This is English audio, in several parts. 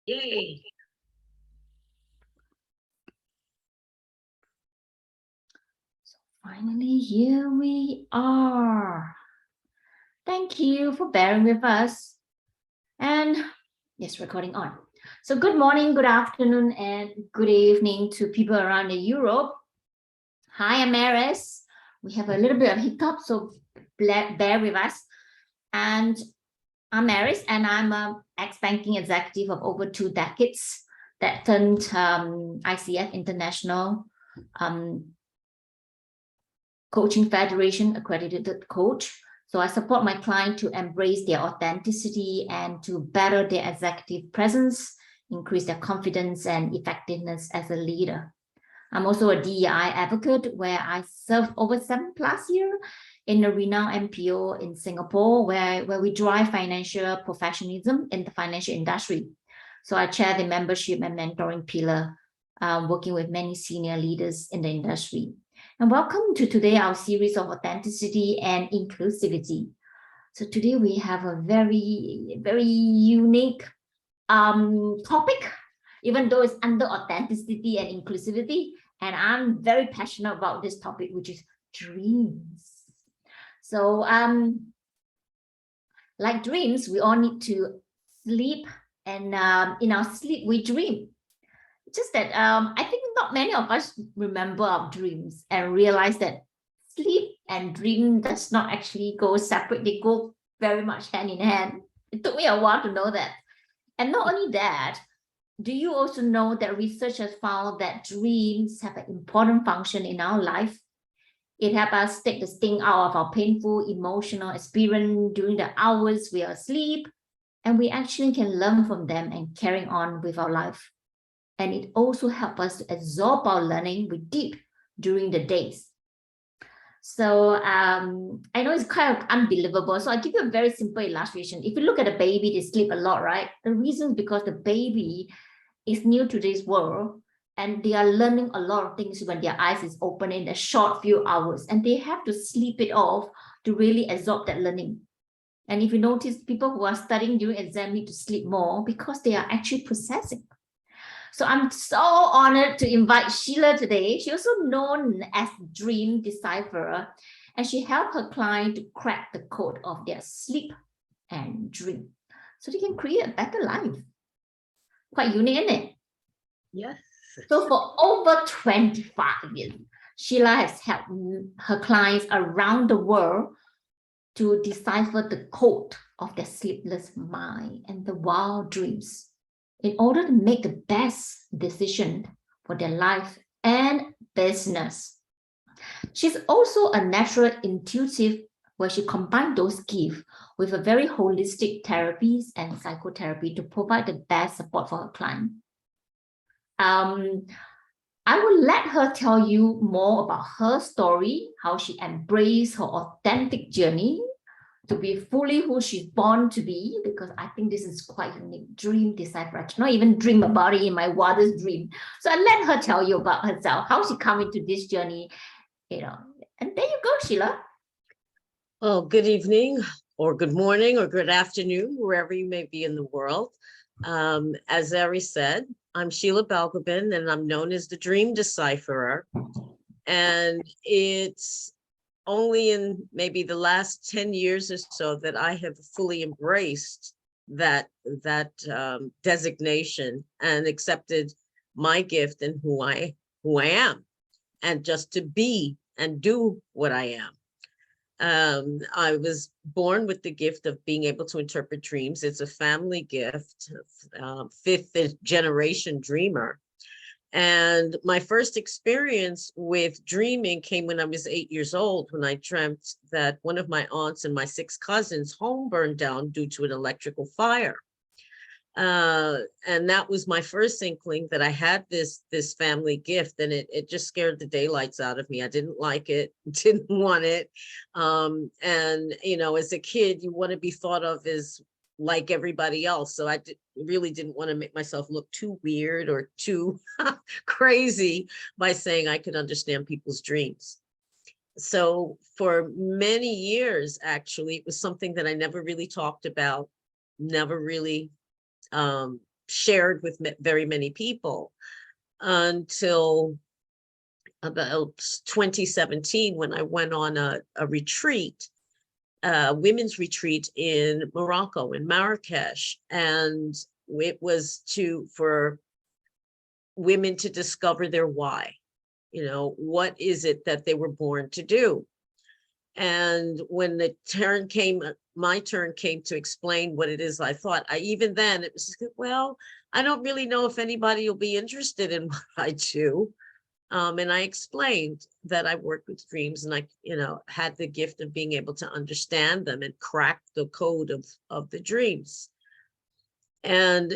Yay. So finally, here we are. Thank you for bearing with us. And yes, recording on. So good morning, good afternoon, and good evening to people around Europe. Hi, I'm Maris. We have a little bit of hiccup, so bear with us. And I'm Maris, and I'm an ex-banking executive of over 2 decades that turned ICF International Coaching Federation accredited coach. So I support my client to embrace their authenticity and to better their executive presence, increase their confidence and effectiveness as a leader. I'm also a DEI advocate where I served over 7+ years in a renowned MPO in Singapore where we drive financial professionalism in the financial industry. So I chair the membership and mentoring pillar, working with many senior leaders in the industry. And welcome to today, our series of authenticity and inclusivity. So today we have a very, very unique topic, even though it's under authenticity and inclusivity. And I'm very passionate about this topic, which is dreams. So like dreams, we all need to sleep, and in our sleep, we dream. Just that I think not many of us remember our dreams and realize that sleep and dream does not actually go separate. They go very much hand in hand. It took me a while to know that. And not only that, do you also know that research has found that dreams have an important function in our life? It helps us take the sting out of our painful emotional experience during the hours we are asleep, and we actually can learn from them and carry on with our life. And it also helps us to absorb our learning with deep during the days. So I know it's kind of unbelievable. So I'll give you a very simple illustration. If you look at a baby, they sleep a lot, right? The reason is because the baby is new to this world and they are learning a lot of things when their eyes is open in a short few hours, and they have to sleep it off to really absorb that learning. And if you notice, people who are studying during exam need to sleep more because they are actually processing. So I'm so honored to invite Sheila today. She's also known as Dream Decipherer, and she helped her client to crack the code of their sleep and dream so they can create a better life. Quite unique, isn't it? Yes. So for over 25 years, Sheila has helped her clients around the world to decipher the code of their sleepless mind and the wild dreams in order to make the best decision for their life and business. She's also a natural intuitive where she combined those gifts with a very holistic therapies and psychotherapy to provide the best support for her client. I will let her tell you more about her story, how she embraced her authentic journey to be fully who she's born to be, because I think this is quite unique. Dream Decipherer. I cannot even dream about it in my wildest dream. So I let her tell you about herself, how she come into this journey, And there you go, Sheila. Well, good evening or good morning or good afternoon, wherever you may be in the world. As Ari said, I'm Sheila Balgobin, and I'm known as the Dream Decipherer. And it's only in maybe the last 10 years or so that I have fully embraced that designation and accepted my gift and who I am, and just to be and do what I am. I was born with the gift of being able to interpret dreams. It's a family gift, fifth generation dreamer. And my first experience with dreaming came when I was 8 years old, when I dreamt that one of my aunts and my 6 cousins' home burned down due to an electrical fire. And that was my first inkling that I had this family gift, and it just scared the daylights out of me. I didn't like it, didn't want it. And, as a kid, you want to be thought of as like everybody else. So I really didn't want to make myself look too weird or too crazy by saying I could understand people's dreams. So for many years, actually, it was something that I never really talked about, never really shared with very many people until about 2017, when I went on a retreat, a women's retreat in Morocco, in Marrakesh. And it was for women to discover their why. You know, what is it that they were born to do? And when the my turn came to explain what it is I thought, even then it was, well, I don't really know if anybody will be interested in what I do. And I explained that I worked with dreams, and I, had the gift of being able to understand them and crack the code of the dreams. And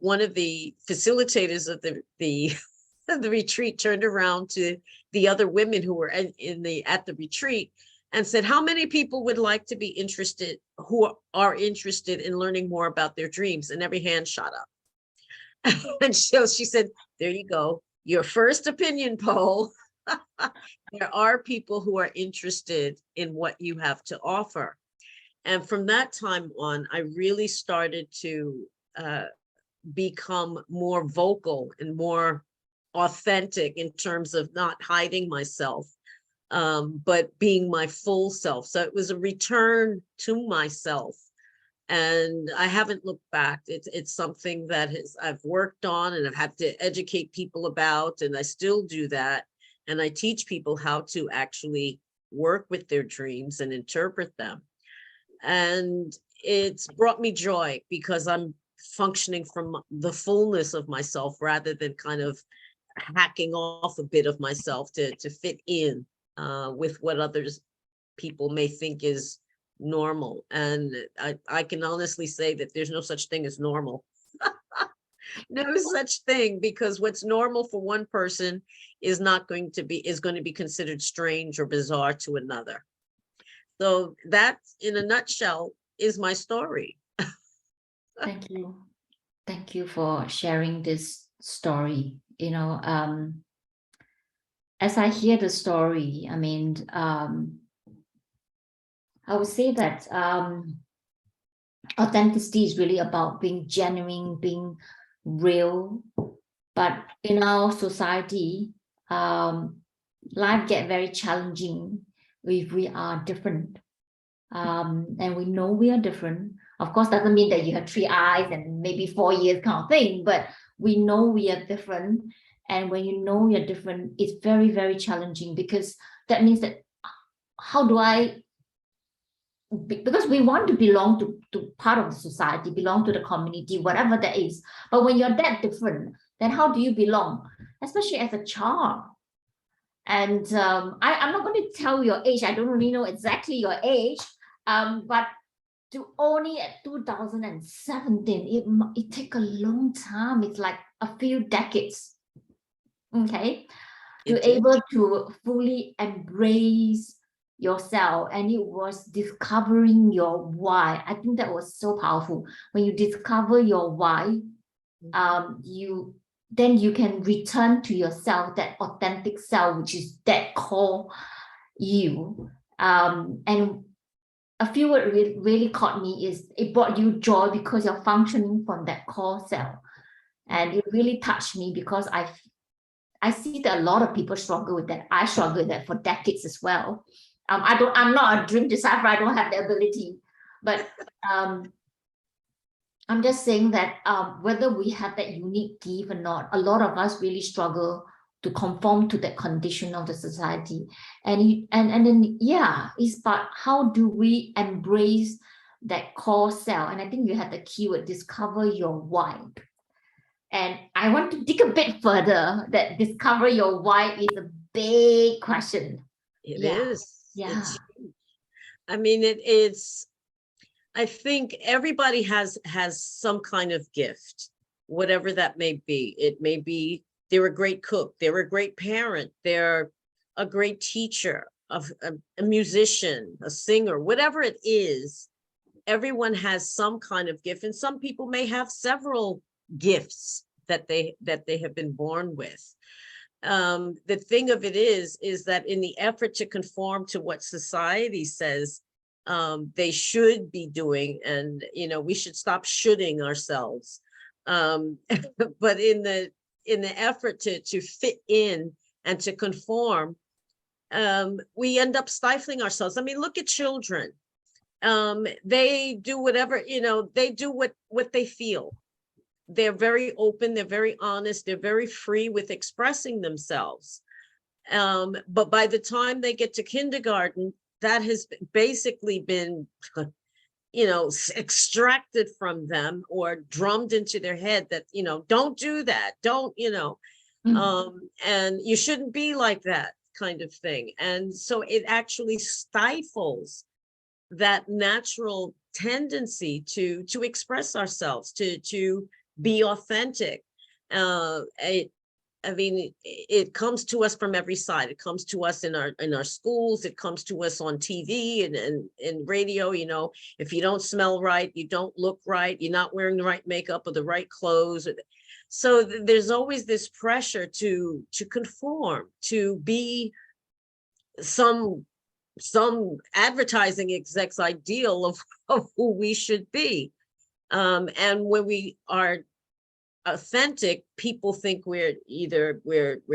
one of the facilitators of the the retreat turned around to the other women who were at the retreat and said, how many people would like to be interested, who are interested in learning more about their dreams? And every hand shot up. And so she said, there you go, your first opinion poll. There are people who are interested in what you have to offer. And from that time on, I really started to become more vocal and more authentic in terms of not hiding myself, but being my full self. So it was a return to myself, and I haven't looked back. It's something that I've worked on, and I've had to educate people about, and I still do that. And I teach people how to actually work with their dreams and interpret them. And it's brought me joy because I'm functioning from the fullness of myself rather than kind of hacking off a bit of myself to fit in with what others people may think is normal. And I can honestly say that there's no such thing as normal. No such thing, because what's normal for one person is going to be considered strange or bizarre to another. So that, in a nutshell, is my story. Thank you. Thank you for sharing this story. As I hear the story, I mean, I would say that authenticity is really about being genuine, being real. But in our society, life gets very challenging if we are different. And we know we are different. Of course, doesn't mean that you have 3 eyes and maybe 4 ears kind of thing, but we know we are different. And when you know you're different, it's very, very challenging, because that means that because we want to belong to part of the society, belong to the community, whatever that is. But when you're that different, then how do you belong? Especially as a child. And I'm not going to tell your age. I don't really know exactly your age. But to only at 2017, it takes a long time. It's like a few decades. Okay, to able to fully embrace yourself. And it was discovering your why. I think that was so powerful. When you discover your why, then you can return to yourself, that authentic self, which is that core you. And a few words really caught me is it brought you joy because you're functioning from that core self. And it really touched me because I see that a lot of people struggle with that. I struggled with that for decades as well. I'm not a dream decipherer. I don't have the ability, but I'm just saying that whether we have that unique gift or not, a lot of us really struggle to conform to that condition of the society. And then, yeah, it's about how do we embrace that core self? And I think you had the keyword, discover your why. And I want to dig a bit further, that discover your why is a big question. It is. Yeah. I mean, I think everybody has some kind of gift, whatever that may be. It may be they're a great cook, they're a great parent, they're a great teacher, a musician, a singer, whatever it is. Everyone has some kind of gift, and some people may have several gifts that they have been born with. The thing of it is that in the effort to conform to what society says they should be doing, and we should stop shoulding ourselves. But in the effort to fit in and to conform, we end up stifling ourselves. I mean, look at children. They do whatever, they do what they feel. They're very open, they're very honest, they're very free with expressing themselves. But by the time they get to kindergarten, that has basically been, extracted from them or drummed into their head that, don't do that, don't, and you shouldn't be like that kind of thing. And so it actually stifles that natural tendency to express ourselves, to be authentic. It comes to us from every side. It comes to us in our schools. It comes to us on TV and radio. If you don't smell right, you don't look right, you're not wearing the right makeup or the right clothes. So there's always this pressure to conform, to be some advertising exec's ideal of who we should be. And when we are authentic, people think we're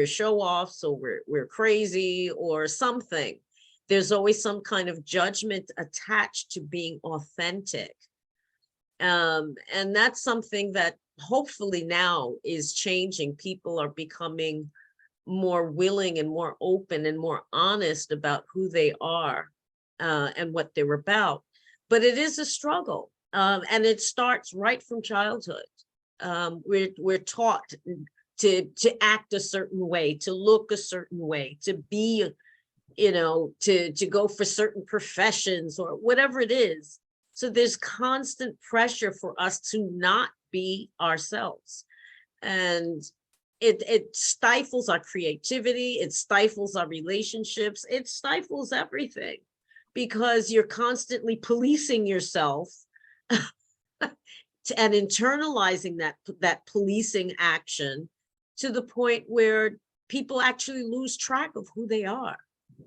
show-offs, or we're crazy or something. There's always some kind of judgment attached to being authentic. And that's something that hopefully now is changing. People are becoming more willing and more open and more honest about who they are and what they're about. But it is a struggle, and it starts right from childhood. We're taught to act a certain way, to look a certain way, to be, to go for certain professions or whatever it is. So there's constant pressure for us to not be ourselves. And it stifles our creativity, it stifles our relationships, it stifles everything, because you're constantly policing yourself and internalizing that policing action to the point where people actually lose track of who they are,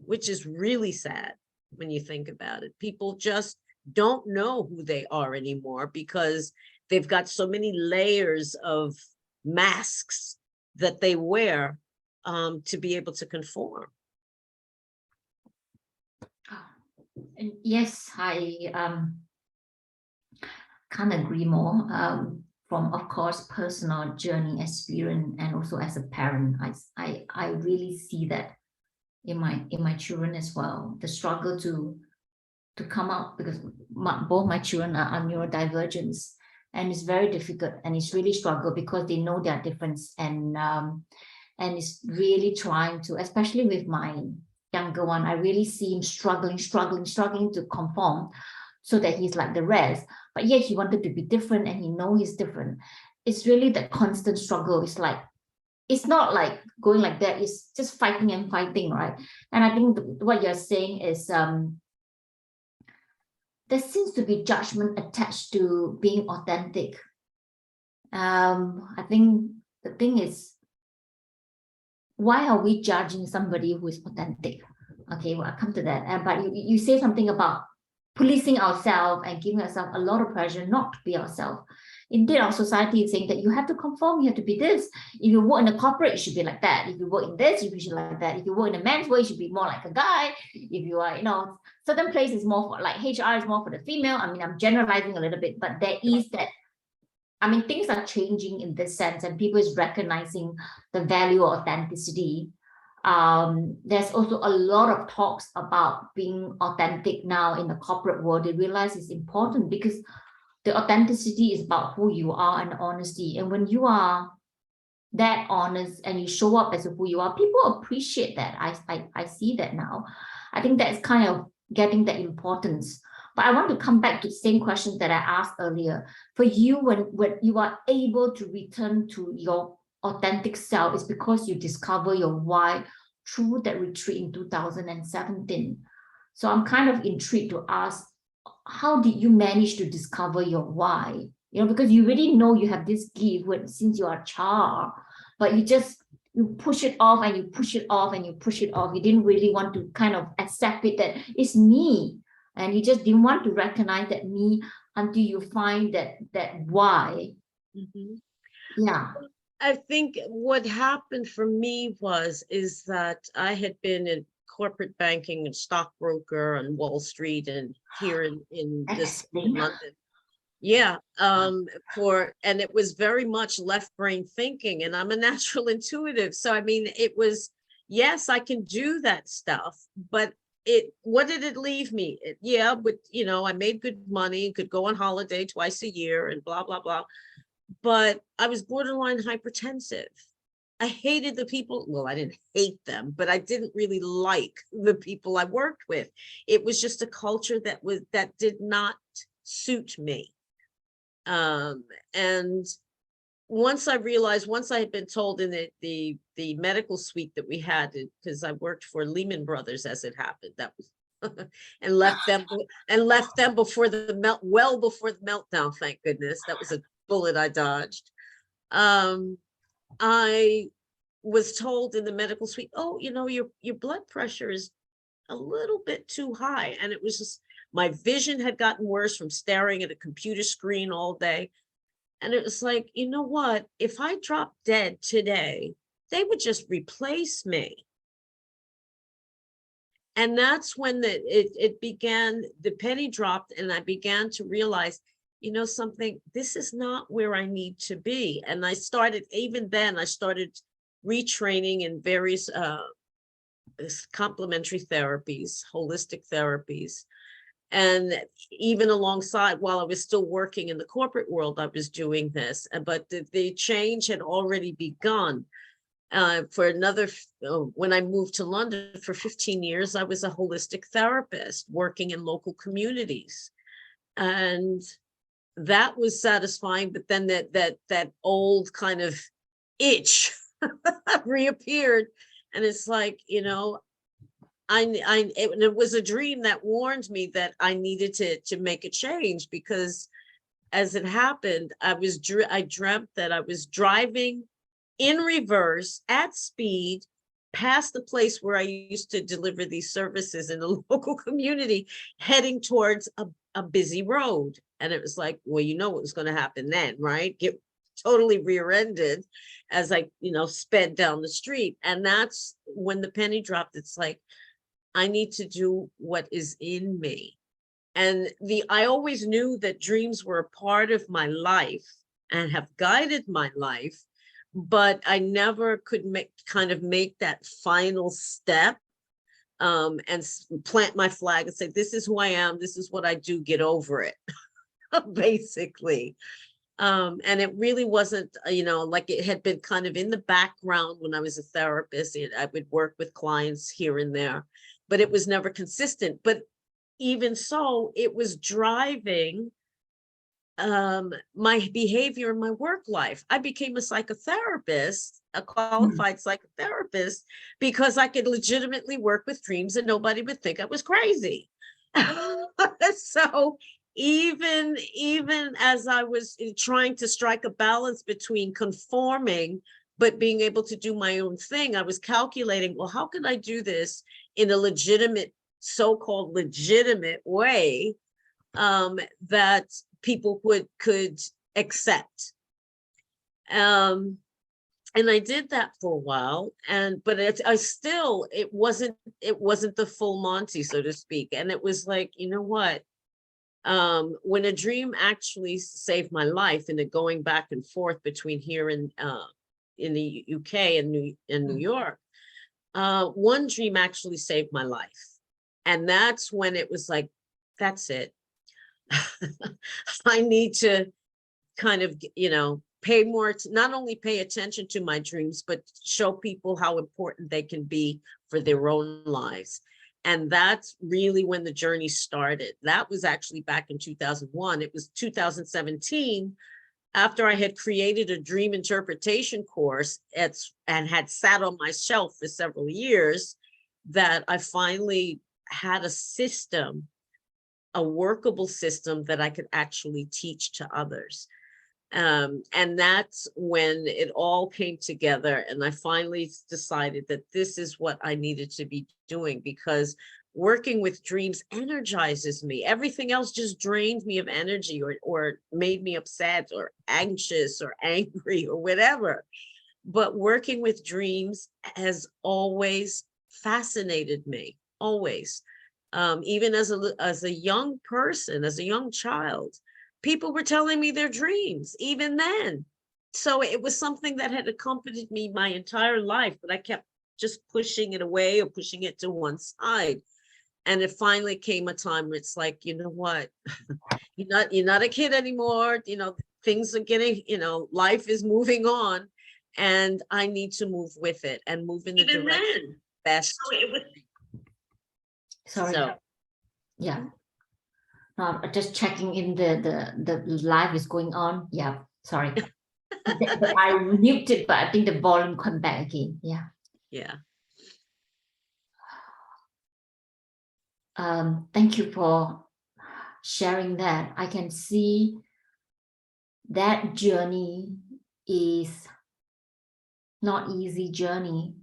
which is really sad when you think about it. People just don't know who they are anymore because they've got so many layers of masks that they wear to be able to conform. And yes, I can't agree more. From, of course, personal journey experience, and also as a parent, I really see that in my children as well. The struggle to come out, because both my children are neurodivergent, and it's very difficult, and it's really struggle because they know their difference, and it's really trying to, especially with my younger one, I really see him struggling to conform so that he's like the rest, but yet he wanted to be different, and he knows he's different. It's really the constant struggle. It's like, it's not like going like that, it's just fighting and fighting, right? And I think what you're saying is there seems to be judgment attached to being authentic. I think the thing is, why are we judging somebody who is authentic? Okay, well, I'll come to that. But you say something about policing ourselves and giving ourselves a lot of pressure not to be ourselves. Indeed, our society is saying that you have to conform, you have to be this. If you work in a corporate, you should be like that. If you work in this, you should be like that. If you work in a man's way, you should be more like a guy. If you are, certain places more for, like HR is more for the female. I mean, I'm generalizing a little bit, but there is that. I mean, things are changing in this sense, and people is recognizing the value of authenticity. There's also a lot of talks about being authentic now in the corporate world. They realize it's important because the authenticity is about who you are and honesty. And when you are that honest and you show up as who you are, people appreciate that. I see that now. I think that's kind of getting the importance. But I want to come back to the same question that I asked earlier. For you, when you are able to return to your authentic self, it's because you discover your why through that retreat in 2017. So I'm kind of intrigued to ask, how did you manage to discover your why? Because you really know you have this gift since you are a child, but you push it off and you push it off and you push it off. You didn't really want to kind of accept it, that it's me. And you just didn't want to recognize that me until you find that why. Mm-hmm. Yeah. I think what happened for me is that I had been in corporate banking and stockbroker on Wall Street and here in this in Explain. London. Yeah, and it was very much left brain thinking, and I'm a natural intuitive. So I mean, it was, yes, I can do that stuff, but what did it leave me? Yeah, but I made good money, could go on holiday twice a year and blah, blah, blah. But I was borderline hypertensive. I hated the people. Well, I didn't hate them, but I didn't really like the people I worked with. It was just a culture that did not suit me. And once I had been told in the medical suite that we had, because I worked for Lehman Brothers as it happened, that was and left them before before the meltdown, thank goodness. That was a bullet I dodged. I was told in the medical suite, oh, your blood pressure is a little bit too high. And it was just, my vision had gotten worse from staring at a computer screen all day. And it was like, you know what? If I dropped dead today, they would just replace me. And that's when it began, the penny dropped, and I began to realize, something, this is not where I need to be. And even then, I started retraining in various complementary therapies, holistic therapies. And even alongside, while I was still working in the corporate world, I was doing this, but the change had already begun. When I moved to London for 15 years, I was a holistic therapist working in local communities. And that was satisfying, but then that old kind of itch reappeared. And it's like, it was a dream that warned me that I needed to make a change, because as it happened, I dreamt that I was driving in reverse at speed past the place where I used to deliver these services in the local community, heading towards a busy road. And it was like, well, what was going to happen then, right? Get totally rear-ended as I, sped down the street. And that's when the penny dropped. It's like, I need to do what is in me. And I always knew that dreams were a part of my life and have guided my life, but I never could make that final step and plant my flag and say, this is who I am, this is what I do, get over it, basically. And it really wasn't, like it had been kind of in the background when I was a therapist. I would work with clients here and there, but it was never consistent. But even so, it was driving my behavior in my work life. I became a psychotherapist, a qualified psychotherapist, because I could legitimately work with dreams and nobody would think I was crazy. So even as I was trying to strike a balance between conforming but being able to do my own thing, I was calculating, well, how can I do this in a legitimate, so-called legitimate way that people could accept. And I did that for a while, but it wasn't the full Monty, so to speak. And it was like, you know what? When a dream actually saved my life, and going back and forth between here and in the UK and New York, one dream actually saved my life. And that's when it was like, that's it. I need to kind of, not only pay attention to my dreams, but show people how important they can be for their own lives. And that's really when the journey started. That was actually back in 2001. It was 2017, after I had created a dream interpretation course and had sat on my shelf for several years, that I finally had a system, a workable system that I could actually teach to others. And that's when it all came together. And I finally decided that this is what I needed to be doing, because working with dreams energizes me. Everything else just drains me of energy, or made me upset or anxious or angry or whatever. But working with dreams has always fascinated me, always. Even as a young person, as a young child, people were telling me their dreams, even then. So it was something that had accompanied me my entire life, but I kept just pushing it away or pushing it to one side. And it finally came a time where it's like, you know what, you're not a kid anymore. Things are getting, life is moving on, and I need to move with it and move in the Even direction then. best. So it was. Sorry. So Yeah. Just checking in the live is going on. Yeah. Sorry. I muted, but I think the volume come back again. Yeah. yeah. Thank you for sharing that. I can see that journey is not easy journey.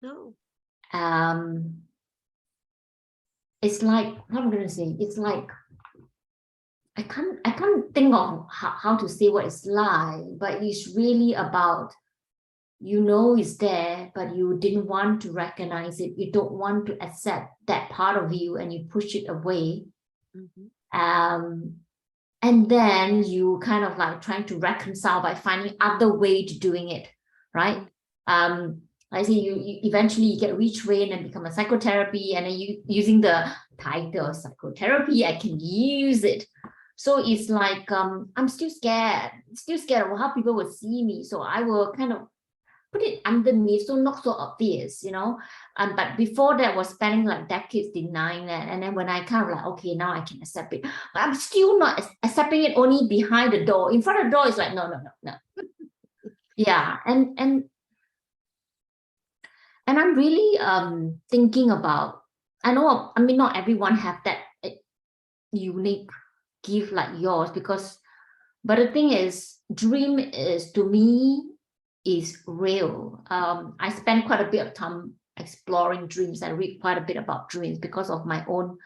No. It's like, what I'm gonna say, it's like I can't think of how to say what it's like, but it's really about, it's there, but you didn't want to recognize it. You don't want to accept that part of you, and you push it away. Mhm. And then you kind of like trying to reconcile by finding other way to doing it, right? I say you eventually get retrained and become a psychotherapy, and then you using the title psychotherapy, I can use it. So it's like I'm still scared of how people will see me. So I will kind of put it underneath, so not so obvious, but before that was spending like decades denying that. And then when I kind of like, okay, now I can accept it, but I'm still not accepting it only behind the door. In front of the door, it's like, no. Yeah. And I'm really thinking about, I mean, not everyone have that unique gift like yours, but the thing is, dream is, to me, is real. I spend quite a bit of time exploring dreams. I read quite a bit about dreams because of my own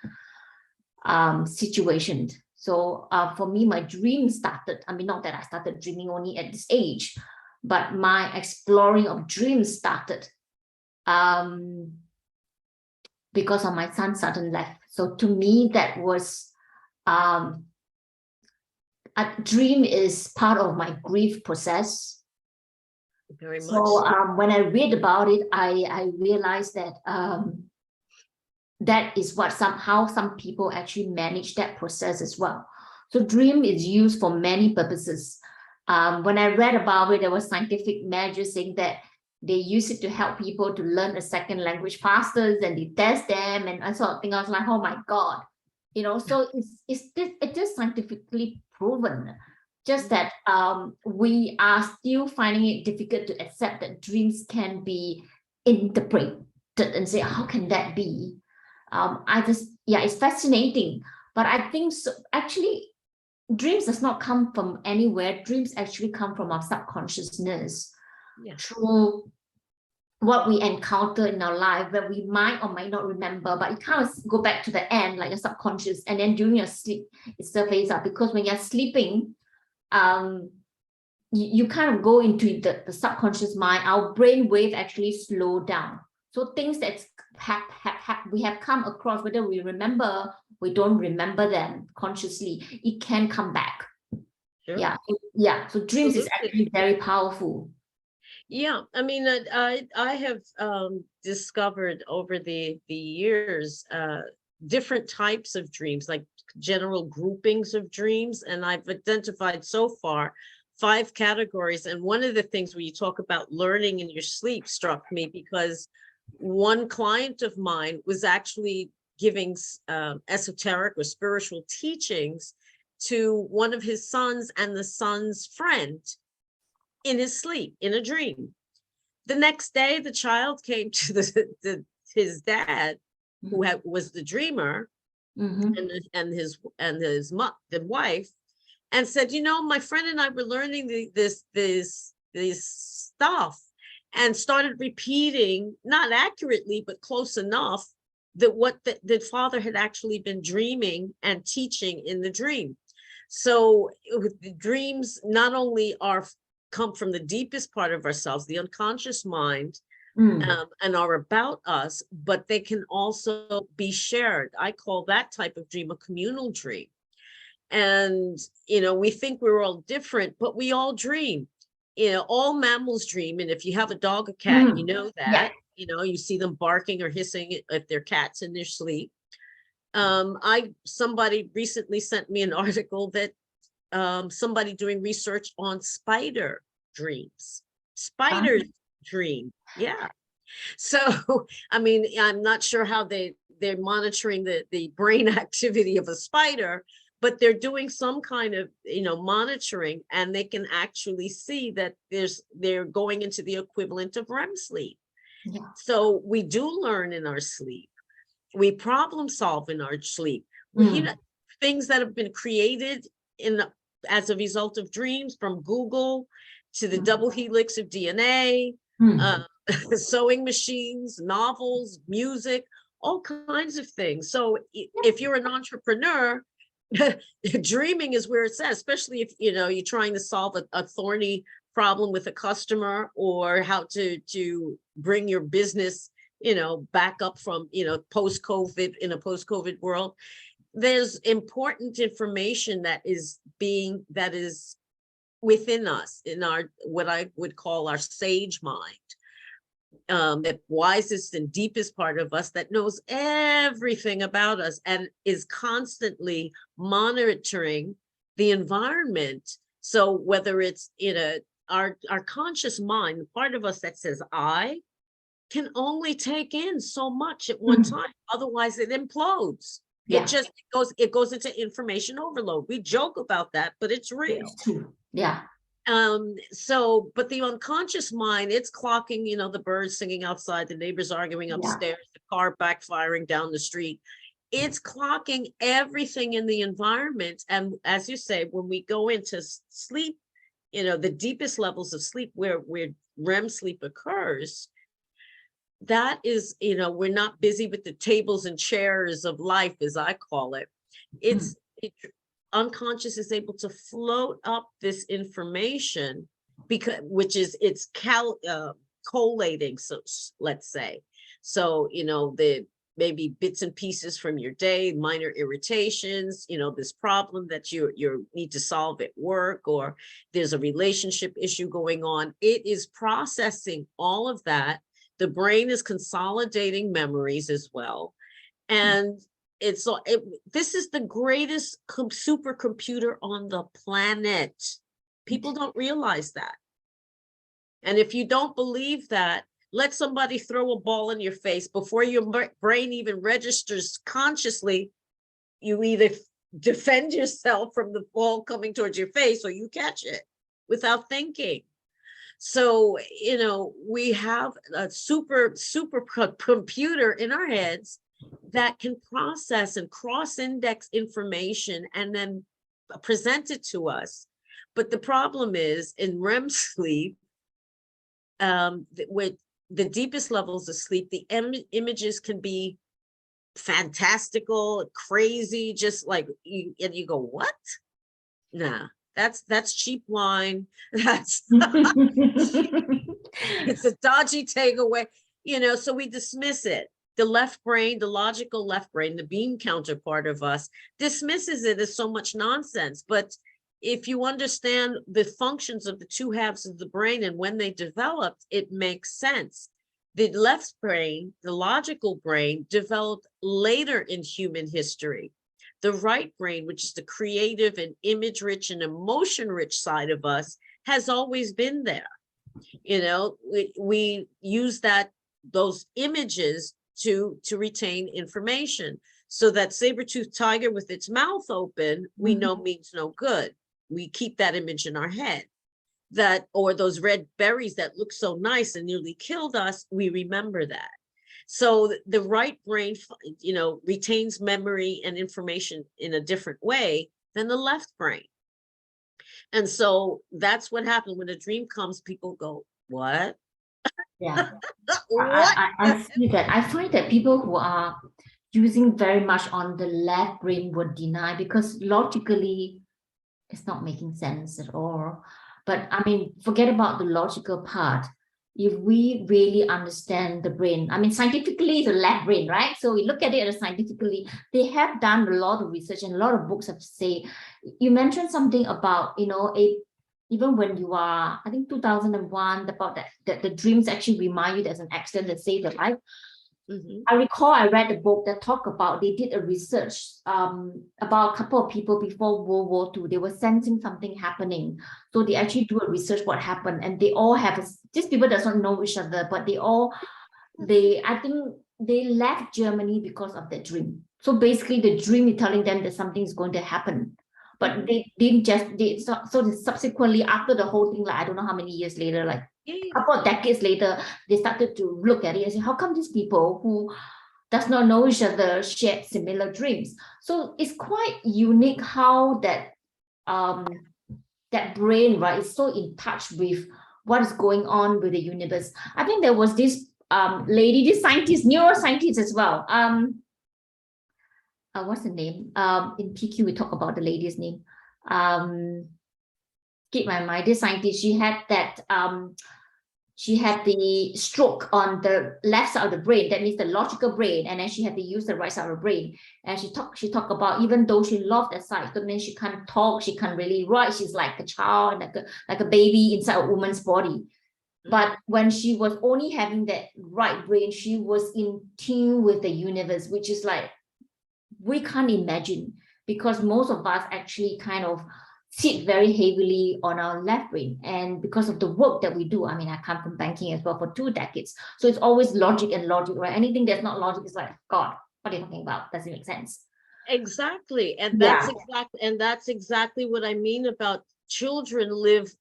situation. So for me, my dream started, I mean, not that I started dreaming only at this age, but my exploring of dreams started because of my son's sudden death. So to me, that was a dream is part of my grief process. Very much. So when I read about it, I realized that that is what somehow some people actually manage that process as well. So dream is used for many purposes. When I read about it, there was scientific measures saying that they use it to help people to learn a second language faster, and they test them and I sort of think, I was like, oh my God, so it is scientifically proven. Just that we are still finding it difficult to accept that dreams can be interpreted and say, how can that be? It's fascinating. But I think so, actually, dreams does not come from anywhere. Dreams actually come from our subconsciousness through what we encounter in our life, where we might or might not remember, but it kind of go back to the end, like your subconscious, and then during your sleep, it surfaces up. Because when you're sleeping, you kind of go into the subconscious mind. Our brain wave actually slow down. So things that we have come across, whether we remember, we don't remember them consciously, it can come back. Sure. Yeah. So dreams is actually very powerful. Yeah, I mean, I have discovered over the years different types of dreams, like general groupings of dreams, and I've identified so far 5 categories. And one of the things where you talk about learning in your sleep struck me, because one client of mine was actually giving esoteric or spiritual teachings to one of his sons and the son's friend in his sleep, in a dream. The next day, the child came to his dad, who was the dreamer, and his the wife, and said, my friend and I were learning this stuff, and started repeating, not accurately, but close enough, what the father had actually been dreaming and teaching in the dream. So with the dreams, not only come from the deepest part of ourselves, the unconscious mind, and are about us, but they can also be shared. I call that type of dream a communal dream. And, we think we're all different, but we all dream. All mammals dream. And if you have a dog or cat, you know Yeah. that, you see them barking or hissing if they're cats in their sleep. Somebody recently sent me an article that somebody doing research on spider dreams. Spiders dream. Yeah. So, I mean, I'm not sure how they're monitoring the brain activity of a spider, but they're doing some kind of, monitoring, and they can actually see that they're going into the equivalent of REM sleep. Yeah. So we do learn in our sleep. We problem solve in our sleep. Things that have been created as a result of dreams, from Google to the double helix of DNA, sewing machines, novels, music, all kinds of things. So if you're an entrepreneur, dreaming is where it's at, especially if you're trying to solve a thorny problem with a customer, or how to bring your business back up from post-COVID, in a post-COVID world. There's important information that is within us, in our, what I would call our sage mind, that wisest and deepest part of us, that knows everything about us and is constantly monitoring the environment. So whether it's our conscious mind, the part of us that says I, can only take in so much at one time, otherwise it implodes. Yeah. It goes into information overload. We joke about that, but it's real. It's true. Yeah. But the unconscious mind, it's clocking, the birds singing outside, the neighbors arguing upstairs, the car backfiring down the street. It's clocking everything in the environment. And as you say, when we go into sleep, the deepest levels of sleep, where REM sleep occurs, that is, we're not busy with the tables and chairs of life, as I call it. Unconscious is able to float up this information, it's collating. So let's say, the maybe bits and pieces from your day, minor irritations, this problem that you need to solve at work, or there's a relationship issue going on. It is processing all of that. The brain is consolidating memories as well. And this is the greatest supercomputer on the planet. People don't realize that. And if you don't believe that, let somebody throw a ball in your face. Before your brain even registers consciously, you either defend yourself from the ball coming towards your face, or you catch it without thinking. So, we have a super computer in our heads that can process and cross-index information and then present it to us. But the problem is, in REM sleep, with the deepest levels of sleep, the images can be fantastical, crazy, just like you go, what? Nah. That's cheap wine. It's a dodgy takeaway, so we dismiss it. The left brain, the logical left brain, the beam counterpart of us, dismisses it as so much nonsense. But if you understand the functions of the two halves of the brain and when they developed, it makes sense. The left brain, the logical brain, developed later in human history. The right brain, which is the creative and image-rich and emotion-rich side of us, has always been there. We use those images to retain information. So that saber-toothed tiger with its mouth open, we know means no good. We keep that image in our head. Or those red berries that look so nice and nearly killed us, we remember that. So the right brain, retains memory and information in a different way than the left brain. And so that's what happened when a dream comes. People go, what? Yeah. What? I see that. I find that people who are using very much on the left brain would deny because logically it's not making sense at all. But I mean, forget about the logical part. If we really understand the brain, I mean, scientifically, the left brain, right? So we look at it as scientifically, they have done a lot of research and a lot of books have say, you mentioned something about, even when you are, I think 2001, about that the dreams actually remind you there's an accident that saved your life. I recall I read a book that talked about, they did a research about a couple of people before World War II. They were sensing something happening. So they actually do a research what happened. And they all have, these people doesn't know each other, but I think they left Germany because of the dream. So basically the dream is telling them that something is going to happen. But they didn't just, so subsequently after the whole thing, like I don't know how many years later, like a couple of decades later, they started to look at it and say, how come these people who does not know each other shared similar dreams? So it's quite unique how that that brain, right, is so in touch with what is going on with the universe. I think there was this lady, this scientist, neuroscientist as well. What's the name? In PQ, we talk about the lady's name. Keep my mind. This scientist, she had the stroke on the left side of the brain. That means the logical brain, and then she had to use the right side of the brain. And she talked about, even though she loved that side, that means she can't talk, she can't really write. She's like a child, like a baby inside a woman's body. But when she was only having that right brain, she was in tune with the universe, which is like, we can't imagine, because most of us actually kind of sit very heavily on our left brain. And because of the work that we do, I mean, I come from banking as well for 2 decades. So it's always logic and logic, right? Anything that's not logic is like, God, what are you talking about? Doesn't make sense. Exactly. And Yeah. that's exactly what I mean about children live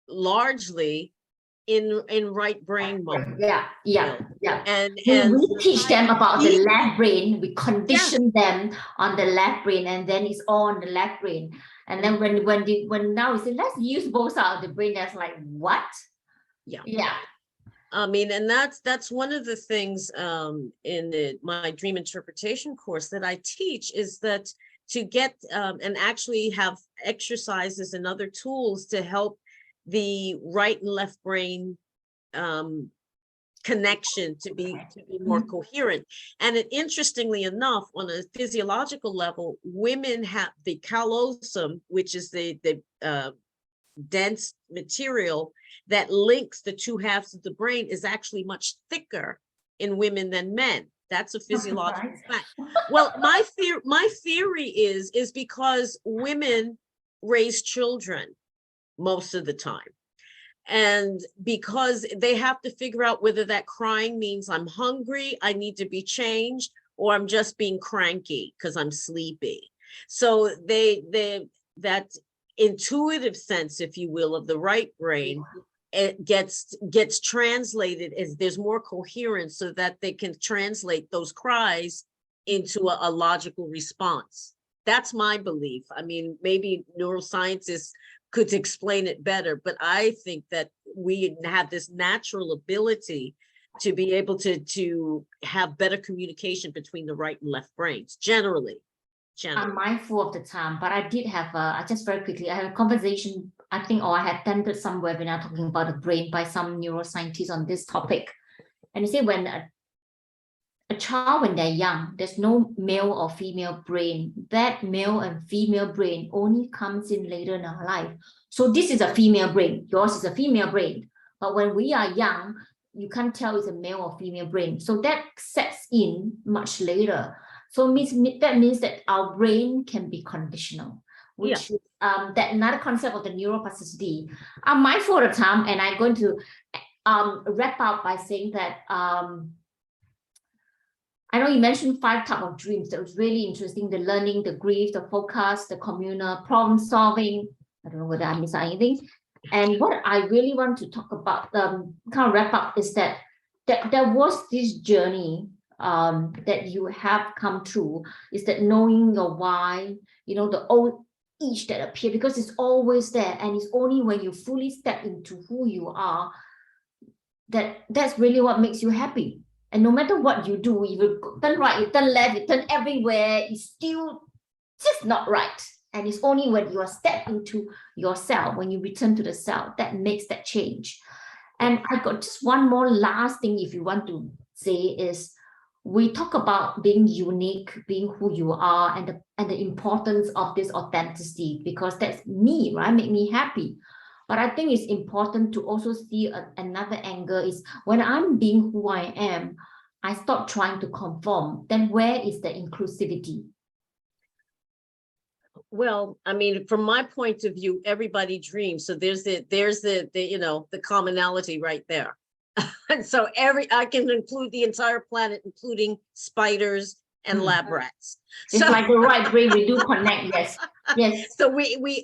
largely in right brain mode. Yeah. And We teach them about the teach- left brain, we condition them on the left brain, and then it's all on the left brain. And then when now we say, let's use both sides of the brain, that's like, what? Yeah. I mean, and that's one of the things in my dream interpretation course that I teach, is that to get and actually have exercises and other tools to help the right and left brain connection to be more coherent. And interestingly enough, on a physiological level, women have the callosum, which is the dense material that links the two halves of the brain, is actually much thicker in women than men. That's a physiological fact. Well, my theory is because women raise children most of the time. And because they have to figure out whether that crying means I'm hungry, I need to be changed, or I'm just being cranky because I'm sleepy. So that intuitive sense, if you will, of the right brain, it gets translated as there's more coherence, so that they can translate those cries into a logical response. That's my belief. I mean, maybe neuroscientists could explain it better, but I think that we have this natural ability to be able to have better communication between the right and left brains, generally. I'm mindful of the time, but I did have just very quickly, I had a conversation, I think, or I had attended some webinar talking about the brain by some neuroscientists on this topic. And they say when a child, when they're young, there's no male or female brain. That male and female brain only comes in later in our life. So this is a female brain, yours is a female brain. But when we are young, you can't tell it's a male or female brain. So that sets in much later. So that means that our brain can be conditional, which is that another concept of the neuroplasticity. I'm mindful of the time, and I'm going to wrap up by saying that I know you mentioned 5 types of dreams. That was really interesting. The learning, the grief, the focus, the communal, problem solving. I don't know whether I missed anything. And what I really want to talk about, kind of wrap up, is that there was this journey that you have come through, is that knowing your why, the old each that appear, because it's always there. And it's only when you fully step into who you are, that's really what makes you happy. And no matter what you do, you turn right, you turn left, you turn everywhere, it's still just not right. And it's only when you are step into yourself, when you return to the self, that makes that change. And I got just one more last thing, if you want to say, is we talk about being unique, being who you are, and the importance of this authenticity, because that's me, right? Make me happy. But I think it's important to also see another angle is when I'm being who I am, I stop trying to conform. Then where is the inclusivity? Well, I mean, from my point of view, everybody dreams. So there's the you know, the commonality right there. And so I can include the entire planet, including spiders and lab rats. It's So like the right brain, we do connect, yes. Yes. so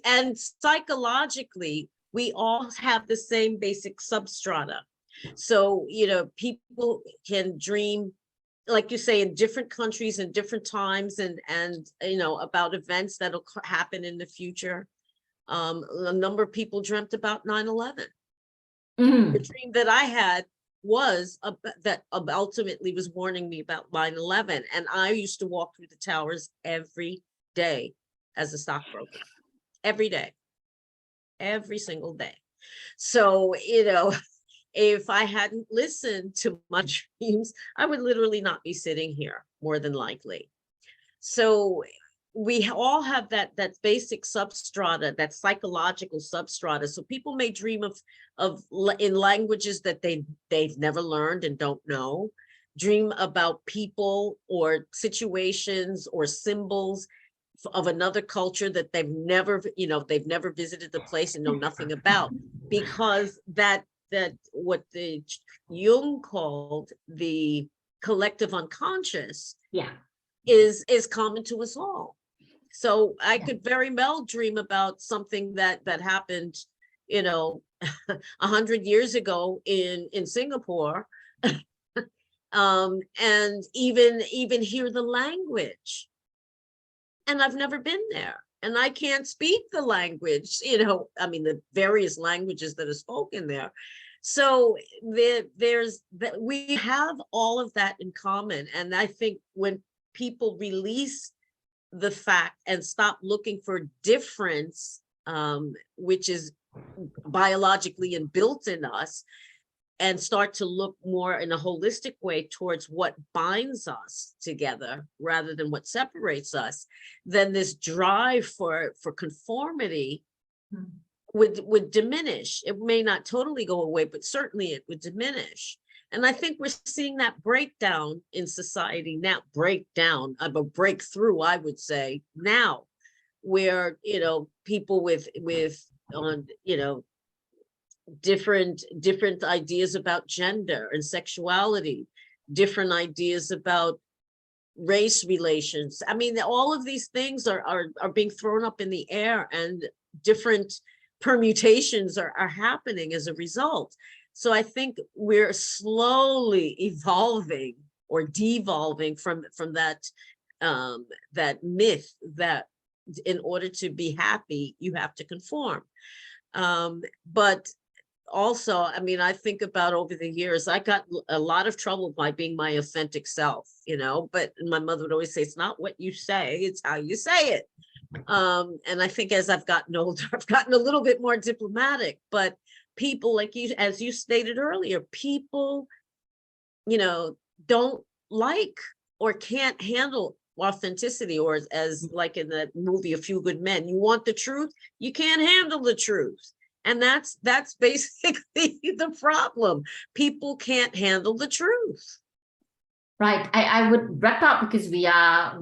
and psychologically, we all have the same basic substrata. So, you know, people can dream, like you say, in different countries and different times, and you know, about events that'll happen in the future. A number of people dreamt about 9/11. The dream that I had was that ultimately was warning me about 9/11, and I used to walk through the towers every day as a stockbroker, every day, every single day. So, you know, if I hadn't listened to my dreams, I would literally not be sitting here, more than likely. So we all have that basic substrata, that psychological substrata. So people may dream in languages that they've never learned and don't know, dream about people or situations or symbols of another culture that they've never visited the place and know nothing about, because that what the Jung called the collective unconscious is common to us all. So I could very well dream about something that happened, you know, 100 years ago in Singapore, and even hear the language. And I've never been there, and I can't speak the language, you know, I mean, the various languages that are spoken there. So there's that, we have all of that in common. And I think when people release the fact and stop looking for difference, which is biologically inbuilt in us, and start to look more in a holistic way towards what binds us together rather than what separates us, then this drive for conformity would diminish. It may not totally go away, but certainly it would diminish. And I think we're seeing that breakdown in society now, a breakthrough, I would say now, where, you know, people with you know, different ideas about gender and sexuality, different ideas about race relations. I mean, all of these things are being thrown up in the air, and different permutations are happening as a result. So I think we're slowly evolving or devolving from that that myth that in order to be happy, you have to conform. But also, I mean, I think about over the years, I got a lot of trouble by being my authentic self, you know, but my mother would always say, it's not what you say, it's how you say it. And I think as I've gotten older, I've gotten a little bit more diplomatic, but people like you, as you stated earlier, people, you know, don't like or can't handle authenticity, or as like in the movie A Few Good Men, you want the truth, you can't handle the truth. And that's basically the problem. People can't handle the truth. Right. I would wrap up because we are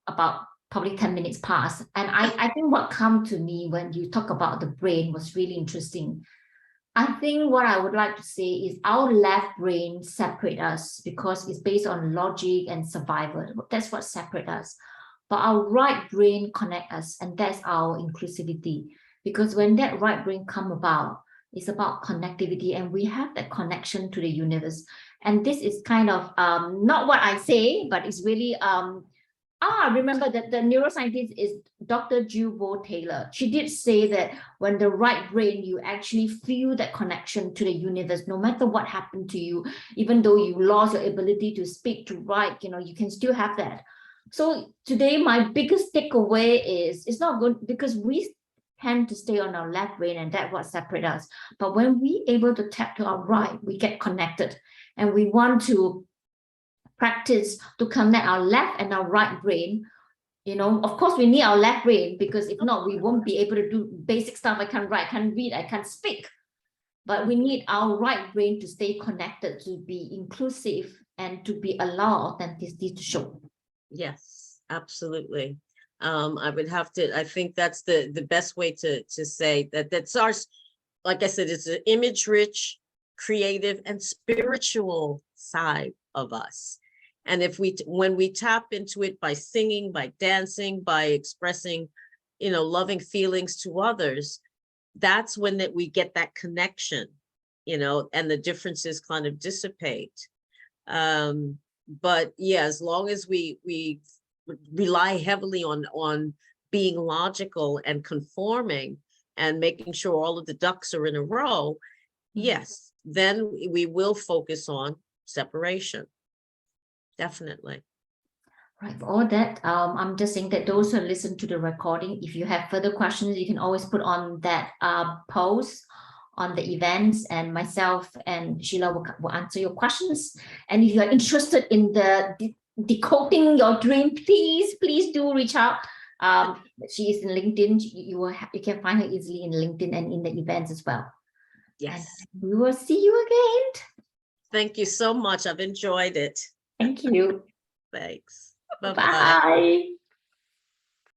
about probably 10 minutes past. And I think what come to me when you talk about the brain was really interesting. I think what I would like to say is our left brain separate us because it's based on logic and survival. That's what separate us. But our right brain connect us, and that's our inclusivity. Because when that right brain come about, it's about connectivity, and we have that connection to the universe. And this is kind of not what I say, but it's really I remember that the neuroscientist is Dr. Jubo Taylor. She did say that when the right brain, you actually feel that connection to the universe, no matter what happened to you, even though you lost your ability to speak, to write, you can still have that. So today, my biggest takeaway is it's not good because we tend to stay on our left brain and that's what separates us. But when we able to tap to our right, we get connected and we want to practice to connect our left and our right brain. Of course we need our left brain because if not we won't be able to do basic stuff. I can't write, I can't read, I can't speak, but we need our right brain to stay connected, to be inclusive and to be allow authenticity to show. Yes, absolutely. I would have to, I think that's the best way to say that's our, like I said, it's an image rich, creative and spiritual side of us. And when we tap into it by singing, by dancing, by expressing, loving feelings to others, that's when that we get that connection, and the differences kind of dissipate. But yeah, as long as we rely heavily on being logical and conforming and making sure all of the ducks are in a row, yes, then we will focus on separation. Definitely. Right, for all that, I'm just saying that those who listen to the recording, if you have further questions, you can always put on that post on the events, and myself and Sheila will answer your questions. And if you are interested in the decoding your dream, please do reach out. She is in LinkedIn. You can find her easily in LinkedIn and in the events as well. Yes. And we will see you again. Thank you so much. I've enjoyed it. Thank you. Thanks. Bye-bye. Bye.